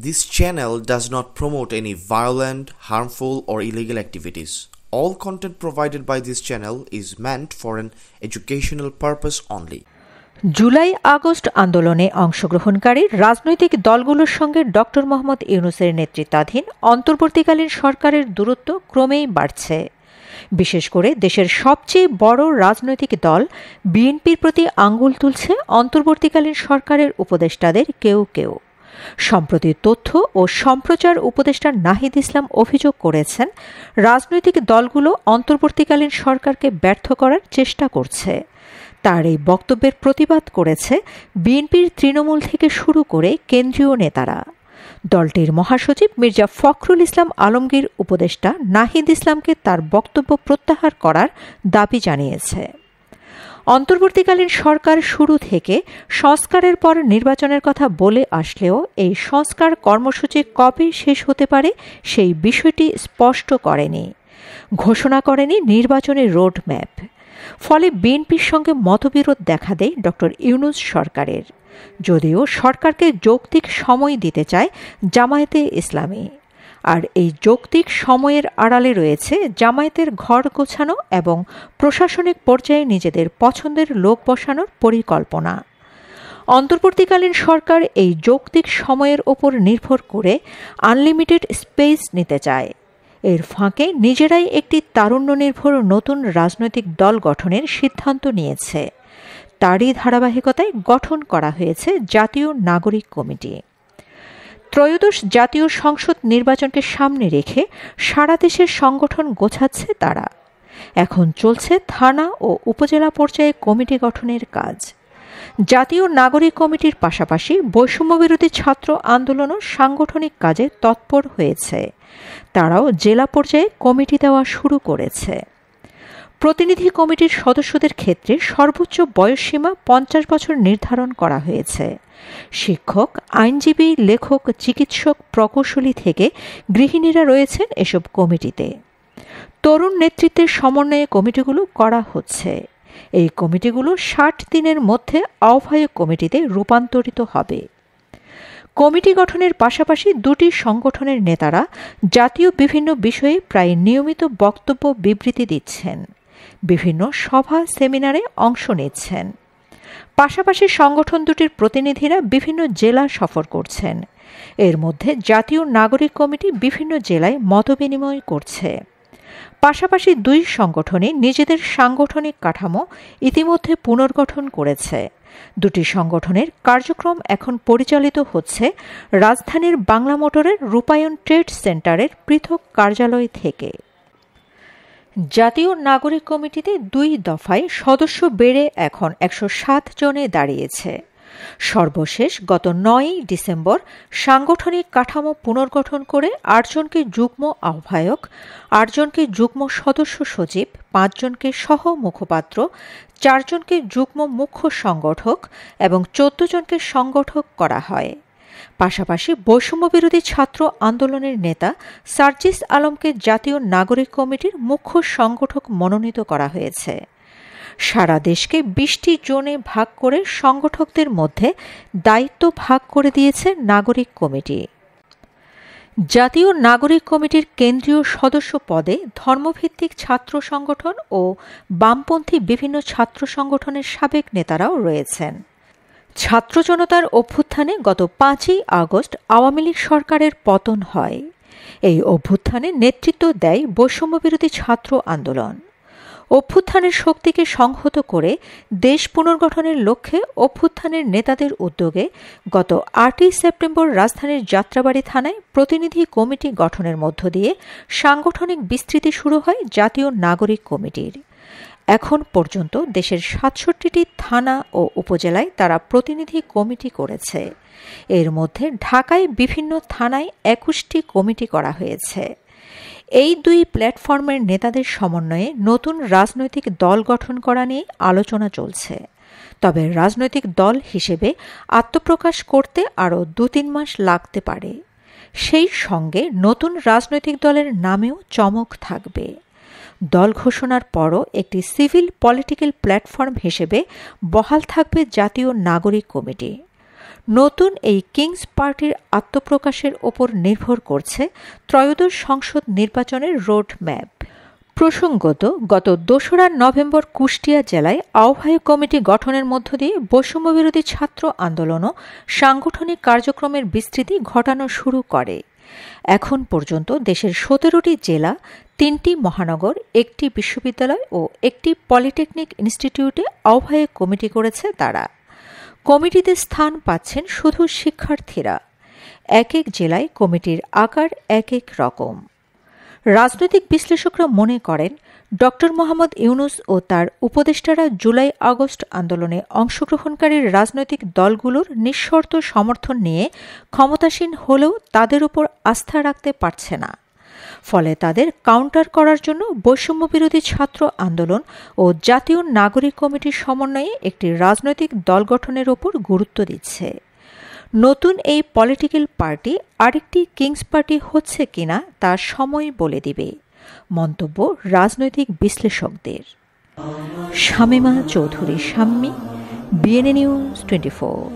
This channel does not promote any violent, harmful, or illegal activities. All content provided by this channel is meant for an educational purpose only. July August আন্দোলনে অংশগ্রহণকারী রাজনৈতিক দলগুলোর সঙ্গে doctor Mohammad ইউনূসের নেতৃত্বাধীন অন্তর্বর্তীকালীন সরকারের দূরত্ব ক্রমেই বাড়ছে। বিশেষ করে দেশের সবচেয়ে বড় রাজনৈতিক দল বিএনপির প্রতি আঙ্গুল তুলছে অন্তর্বর্তীকালীন সরকারের উপদেষ্টাদের কেউ কেউ। সম্প্রতি তথ্য ও সম্প্রচার উপদেষ্টা নাহিদ ইসলাম অভিযোগ করেছেন, রাজনৈতিক দলগুলো অন্তর্বর্তীকালীন সরকারকে ব্যর্থ করার চেষ্টা করছে। তার এই বক্তব্যের প্রতিবাদ করেছে বিএনপির তৃণমূল থেকে শুরু করে কেন্দ্রীয় নেতারা। দলটির মহাসচিব মির্জা ফখরুল ইসলাম আলমগীর উপদেষ্টা নাহিদ ইসলামকে তার বক্তব্য প্রত্যাহার করার দাবি জানিয়েছে। অন্তর্বর্তীকালীন সরকার শুরু থেকে সংস্কারের পর নির্বাচনের কথা বলে আসলেও এই সংস্কার কর্মসূচি কবে শেষ হতে পারে সেই বিষয়টি স্পষ্ট করেনি, ঘোষণা করেনি নির্বাচনের রোডম্যাপ। ফলে বিএনপির সঙ্গে মতবিরোধ দেখা দেয় ডক্টর ইউনূস সরকারের, যদিও সরকারকে যৌক্তিক সময় দিতে চায় জামায়াতে ইসলামী। আর এই যৌক্তিক সময়ের আড়ালে রয়েছে জামায়াতের ঘর গোছানো এবং প্রশাসনিক পর্যায়ে নিজেদের পছন্দের লোক বসানোর পরিকল্পনা। অন্তর্বর্তীকালীন সরকার এই যৌক্তিক সময়ের ওপর নির্ভর করে আনলিমিটেড স্পেস নিতে চায়। এর ফাঁকে নিজেরাই একটি তারুণ্য নির্ভর নতুন রাজনৈতিক দল গঠনের সিদ্ধান্ত নিয়েছে। তারই ধারাবাহিকতায় গঠন করা হয়েছে জাতীয় নাগরিক কমিটি। ত্রয়োদশ জাতীয় সংসদ নির্বাচনকে সামনে রেখে সারা দেশের সংগঠন গোছাচ্ছে তারা। এখন চলছে থানা ও উপজেলা পর্যায়ে কমিটি গঠনের কাজ। জাতীয় নাগরিক কমিটির পাশাপাশি বৈষম্যবিরোধী ছাত্র আন্দোলনও সাংগঠনিক কাজে তৎপর হয়েছে। তারাও জেলা পর্যায়ে কমিটি দেওয়া শুরু করেছে। প্রতিনিধি কমিটির সদস্যদের ক্ষেত্রে সর্বোচ্চ বয়সসীমা 50 বছর নির্ধারণ করা হয়েছে। শিক্ষক, আইনজীবী, লেখক, চিকিৎসক, প্রকৌশলী থেকে গৃহিণীরা রয়েছেন এসব কমিটিতে। তরুণ নেতৃত্বের সমন্বয়ে কমিটিগুলো করা হচ্ছে। এই কমিটিগুলো 60 দিনের মধ্যে আহ্বায়ক কমিটিতে রূপান্তরিত হবে। কমিটি গঠনের পাশাপাশি দুটি সংগঠনের নেতারা জাতীয় বিভিন্ন বিষয়ে প্রায় নিয়মিত বক্তব্য বিবৃতি দিচ্ছেন, বিভিন্ন সভা সেমিনারে অংশ নিচ্ছেন। পাশাপাশি সংগঠন দুটির প্রতিনিধিরা বিভিন্ন জেলা সফর করছেন। এর মধ্যে জাতীয় নাগরিক কমিটি বিভিন্ন জেলায় মতবিনিময় করছে। পাশাপাশি দুই সংগঠনই নিজেদের সাংগঠনিক কাঠামো ইতিমধ্যে পুনর্গঠন করেছে। দুটি সংগঠনের কার্যক্রম এখন পরিচালিত হচ্ছে রাজধানীর বাংলা মোটরের রূপায়ণ ট্রেড সেন্টারের পৃথক কার্যালয় থেকে। জাতীয় নাগরিক কমিটিতে 2 দফায় সদস্য বেড়ে এখন 107 জনে দাঁড়িয়েছে। সর্বশেষ গত 9 ডিসেম্বর সাংগঠনিক কাঠামো পুনর্গঠন করে 8 জনকে যুগ্ম আহ্বায়ক, 8 জনকে যুগ্ম সদস্য সচিব, 5 জনকে সহ মুখপাত্র, 4 জনকে যুগ্ম মুখ্য সংগঠক এবং 14 জনকে সংগঠক করা হয়। পাশাপাশি বৈষম্যবিরোধী ছাত্র আন্দোলনের নেতা সার্জিস আলমকে জাতীয় নাগরিক কমিটির মুখ্য সংগঠক মনোনীত করা হয়েছে। সারা দেশকে 20টি জোনে ভাগ করে সংগঠকদের মধ্যে দায়িত্ব ভাগ করে দিয়েছে নাগরিক কমিটি। জাতীয় নাগরিক কমিটির কেন্দ্রীয় সদস্য পদে ধর্মভিত্তিক ছাত্র সংগঠন ও বামপন্থী বিভিন্ন ছাত্র সংগঠনের সাবেক নেতারাও রয়েছেন। ছাত্র জনতার অভ্যুত্থানে গত 5ই আগস্ট আওয়ামী লীগ সরকারের পতন হয়। এই অভ্যুত্থানে নেতৃত্ব দেয় বৈষম্যবিরোধী ছাত্র আন্দোলন। অভ্যুত্থানের শক্তিকে সংহত করে দেশ পুনর্গঠনের লক্ষ্যে অভ্যুত্থানের নেতাদের উদ্যোগে গত 8ই সেপ্টেম্বর রাজধানীর যাত্রাবাড়ী থানায় প্রতিনিধি কমিটি গঠনের মধ্য দিয়ে সাংগঠনিক বিস্তৃতি শুরু হয় জাতীয় নাগরিক কমিটির। এখন পর্যন্ত দেশের 67টি থানা ও উপজেলায় তারা প্রতিনিধি কমিটি করেছে। এর মধ্যে ঢাকায় বিভিন্ন থানায় 21টি কমিটি করা হয়েছে। এই 2 প্ল্যাটফর্মের নেতাদের সমন্বয়ে নতুন রাজনৈতিক দল গঠন করা নিয়ে আলোচনা চলছে। তবে রাজনৈতিক দল হিসেবে আত্মপ্রকাশ করতে আরও 2-3 মাস লাগতে পারে। সেই সঙ্গে নতুন রাজনৈতিক দলের নামেও চমক থাকবে। দল ঘোষণার পরও একটি সিভিল পলিটিক্যাল প্ল্যাটফর্ম হিসেবে বহাল থাকবে জাতীয় নাগরিক কমিটি। নতুন এই কিংস পার্টির আত্মপ্রকাশের ওপর নির্ভর করছে ত্রয়োদশ সংসদ নির্বাচনের রোড ম্যাপ। প্রসঙ্গত, গত ২রা নভেম্বর কুষ্টিয়া জেলায় আহ্বায়ক কমিটি গঠনের মধ্য দিয়ে বৈষম্যবিরোধী ছাত্র আন্দোলনও সাংগঠনিক কার্যক্রমের বিস্তৃতি ঘটানো শুরু করে। এখন পর্যন্ত দেশের ১৭টি জেলা, ৩টি মহানগর, ১টি বিশ্ববিদ্যালয় ও ১টি পলিটেকনিক ইনস্টিটিউটে আহ্বায়ক কমিটি করেছে তারা। কমিটিতে স্থান পাচ্ছেন শুধু শিক্ষার্থীরা। এক এক জেলায় কমিটির আকার এক এক রকম। রাজনৈতিক বিশ্লেষকরা মনে করেন, ডক্টর মোহাম্মদ ইউনূস ও তার উপদেষ্টারা জুলাই আগস্ট আন্দোলনে অংশগ্রহণকারী রাজনৈতিক দলগুলোর নিঃশর্ত সমর্থন নিয়ে ক্ষমতাসীন হলেও তাদের উপর আস্থা রাখতে পারছে না। ফলে তাদের কাউন্টার করার জন্য বৈষম্যবিরোধী ছাত্র আন্দোলন ও জাতীয় নাগরিক কমিটির সমন্বয়ে একটি রাজনৈতিক দল গঠনের ওপর গুরুত্ব দিচ্ছে। নতুন এই পলিটিক্যাল পার্টি আরেকটি কিংস পার্টি হচ্ছে কিনা তা সময় বলে দিবে। মন্তব্য রাজনৈতিক বিশ্লেষকদের। Shamima Chowdhury Shammi, BNA news 24।